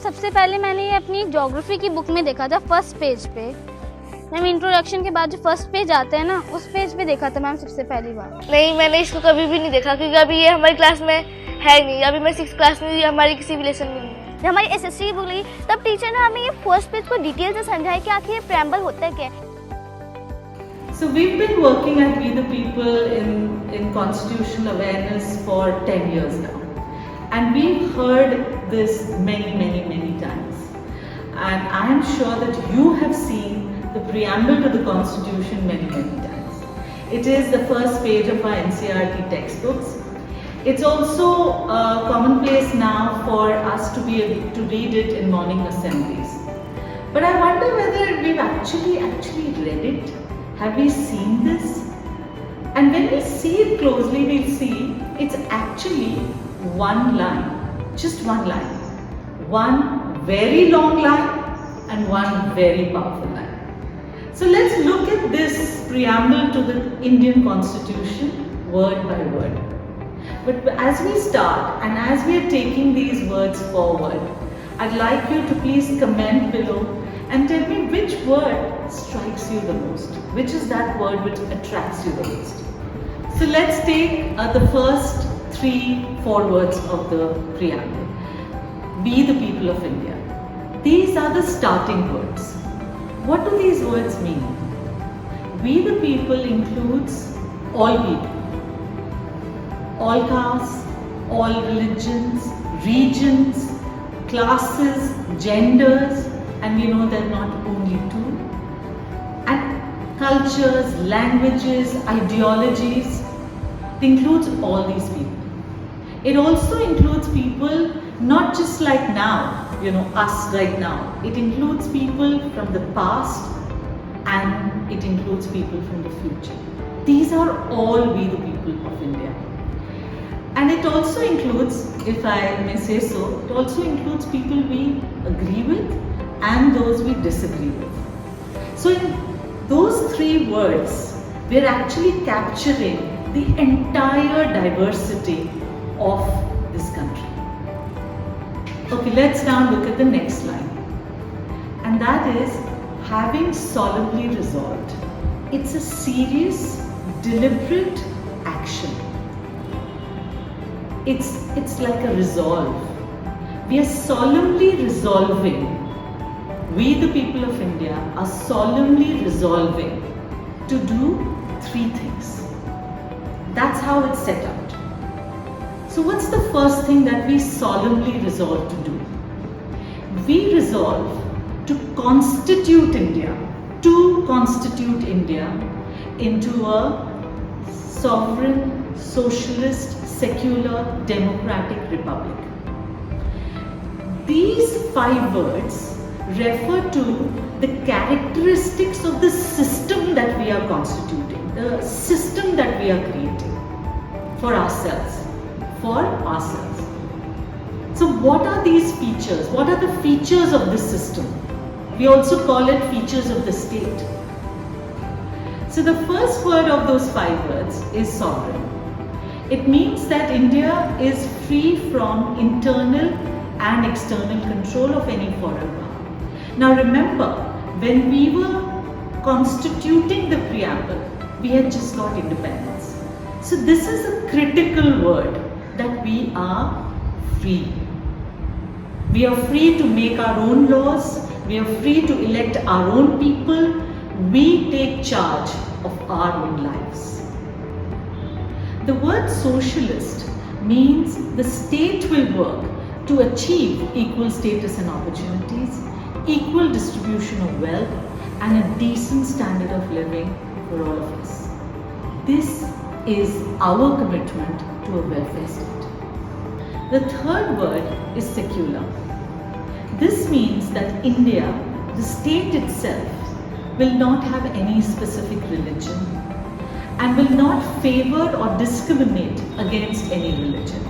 सबसे पहले मैंने ये अपनी ज्योग्राफी की बुक में देखा था, फर्स्ट पेज पे। मैम इंट्रोडक्शन के बाद जो फर्स्ट पेज आता है ना, उस पेज पे देखा था मैम सबसे पहली बार। नहीं, मैंने इसको कभी भी नहीं देखा क्योंकि अभी ये हमारी क्लास में है नहीं। अभी मैं 6th क्लास में, हमारी किसी भी लेसन में नहीं है। जब हमारी एसएससी की बुक लगी तब टीचर ने हमें ये फर्स्ट पेज को डिटेल से समझाया कि आखिर ये प्रेम्बल होता है क्या। So we've been working at We the People in constitutional awareness for 10 years now, and we've heard this many times, and I am sure that you have seen the preamble to the Constitution many times. It is the first page of our NCERT textbooks. It's also commonplace now for us to be able to read it in morning assemblies. But I wonder whether we've actually read it. Have we seen this? And when we see it closely, we'll see it's actually one line, just one line. One very long line and one very powerful line. So let's look at this preamble to the Indian Constitution word by word. But as we start and as we are taking these words forward, I'd like you to please comment below and tell me which word strikes you the most. Which is that word which attracts you the most? So let's take the first 3-4 words of the preamble. We the people of India. These are the starting words. What do these words mean? We the people includes all people. All castes, all religions, regions, classes, genders, and we know they're not only two, and cultures, languages, ideologies. It includes all these people. It also includes people not just like now, us right now. It includes people from the past and it includes people from the future. These are all we the people of India. And it also includes, if I may say so, it also includes people we agree with and those we disagree with. So in those 3 words, we are actually capturing the entire diversity of this country. Okay, let's now look at the next line. And that is, having solemnly resolved. It's a serious, deliberate action. It's like a resolve. We are solemnly resolving. We the people of India are solemnly resolving to do 3 things. That's how it's set out. So what's the first thing that we solemnly resolve to do? We resolve to constitute India into a sovereign, socialist, secular, democratic republic. These 5 words refer to the characteristics of the system that we are constituting, the system that we are creating for ourselves. So what are these features? What are the features of this system? We also call it features of the state. So the first word of those 5 words is sovereign. It means that India is free from internal and external control of any foreign power. Now remember, when we were constituting the preamble, we had just got independence. So this is a critical word, that we are free. We are free to make our own laws. We are free to elect our own people. We take charge of our own lives. The word socialist means the state will work to achieve equal status and opportunities, equal distribution of wealth, and a decent standard of living for all of us. This is our commitment to a welfare state. The third word is secular. This means that India, the state itself, will not have any specific religion and will not favor or discriminate against any religion.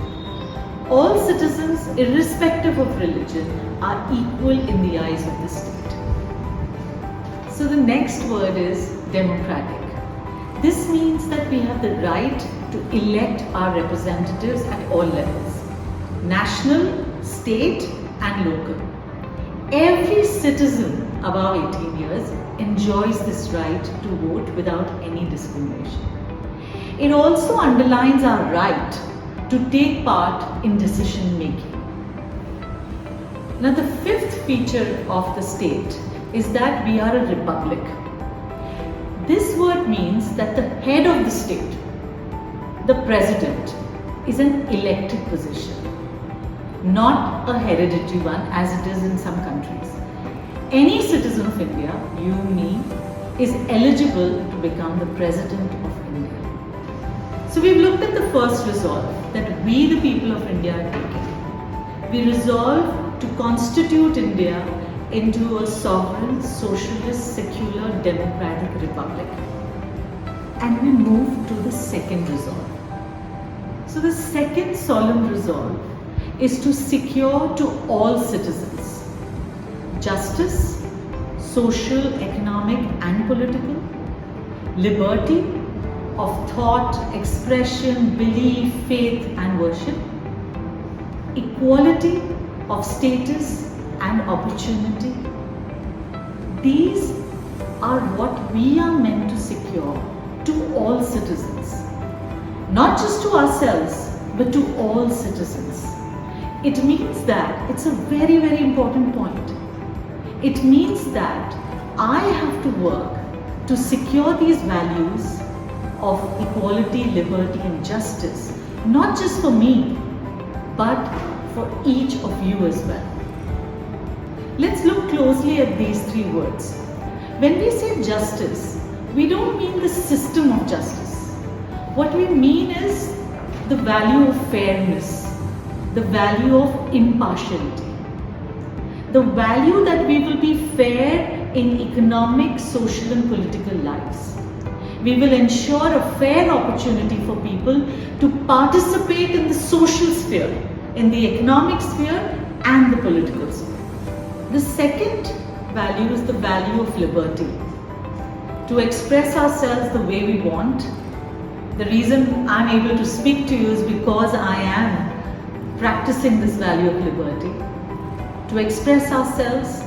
All citizens, irrespective of religion, are equal in the eyes of the state. So the next word is democratic. This means that we have the right to elect our representatives at all levels, national, state and local. every citizen above 18 years enjoys this right to vote without any discrimination. It also underlines our right to take part in decision making. Now, the fifth feature of the state is that we are a republic. This word means that the head of the state, the president, is an elected position, not a hereditary one as it is in some countries. Any citizen of India, you, me, is eligible to become the president of India. So we've looked at the first resolve that we, the people of India, are taking. We resolve to constitute India into a sovereign, socialist, secular, democratic republic. And we move to the second resolve. So the second solemn resolve is to secure to all citizens justice, social, economic and political, liberty of thought, expression, belief, faith and worship, equality of status and opportunity. These are what we are meant to secure to all citizens, not just to ourselves, but to all citizens. It means that it's a very, very important point. It means that I have to work to secure these values of equality, liberty and justice, not just for me, but for each of you as well. Let's look closely at these three words. When we say justice, we don't mean the system of justice. What we mean is the value of fairness, the value of impartiality, the value that we will be fair in economic, social and political lives. We will ensure a fair opportunity for people to participate in the social sphere, in the economic sphere and the political sphere. The second value is the value of liberty. To express ourselves the way we want. The reason I'm able to speak to you is because I am practicing this value of liberty. To express ourselves,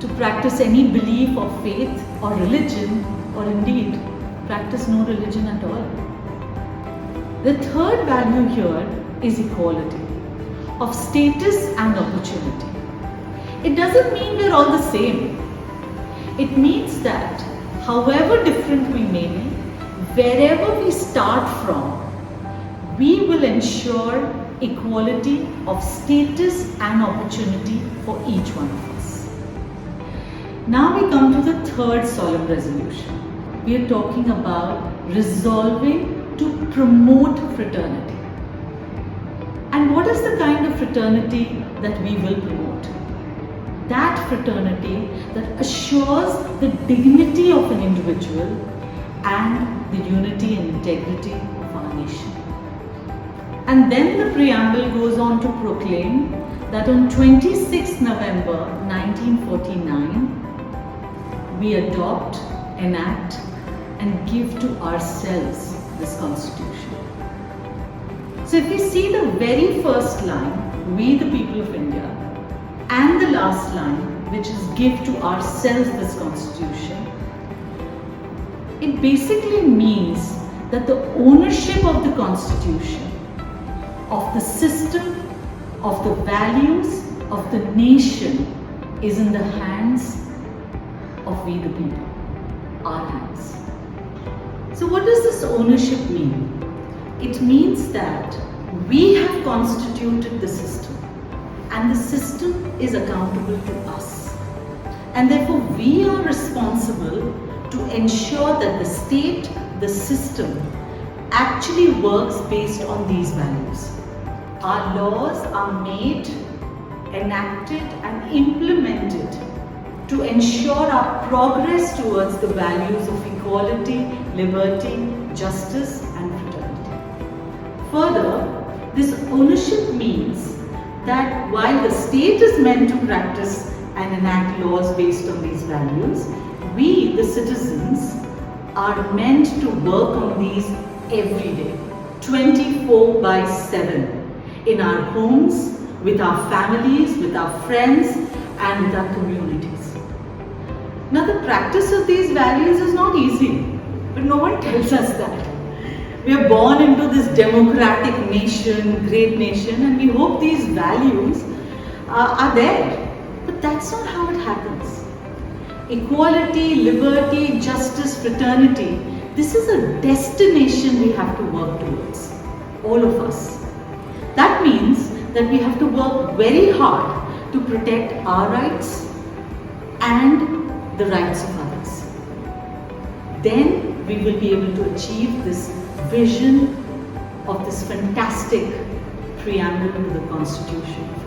to practice any belief or faith or religion, or indeed practice no religion at all. The third value here is equality of status and opportunity. It doesn't mean we're all the same. It means that however different we may be, wherever we start from, we will ensure equality of status and opportunity for each one of us. Now we come to the third solemn resolution. We are talking about resolving to promote fraternity. And what is the kind of fraternity that we will promote? That fraternity that assures the dignity of an individual and the unity and integrity of our nation. And then the preamble goes on to proclaim that on 26 November 1949, we adopt, enact and give to ourselves this constitution. So if we see the very first line, we the people of India, and the last line, which is give to ourselves this constitution, it basically means that the ownership of the constitution, of the system, of the values of the nation is in the hands of we the people, our hands. So what does this ownership mean? It means that we have constituted the system and the system is accountable to us. And therefore we are responsible to ensure that the state, the system actually works based on these values. Our laws are made, enacted and implemented to ensure our progress towards the values of equality, liberty, justice and fraternity. Further, this ownership means that while the state is meant to practice and enact laws based on these values, we, the citizens, are meant to work on these every day, 24/7, in our homes, with our families, with our friends, and with our communities. Now, the practice of these values is not easy, but no one tells us that. We are born into this democratic nation, great nation, and we hope these values are there. But that's not how it happens. Equality, liberty, justice, fraternity, this is a destination we have to work towards, all of us. That means that we have to work very hard to protect our rights and the rights of others. Then we will be able to achieve this vision of this fantastic preamble to the Constitution.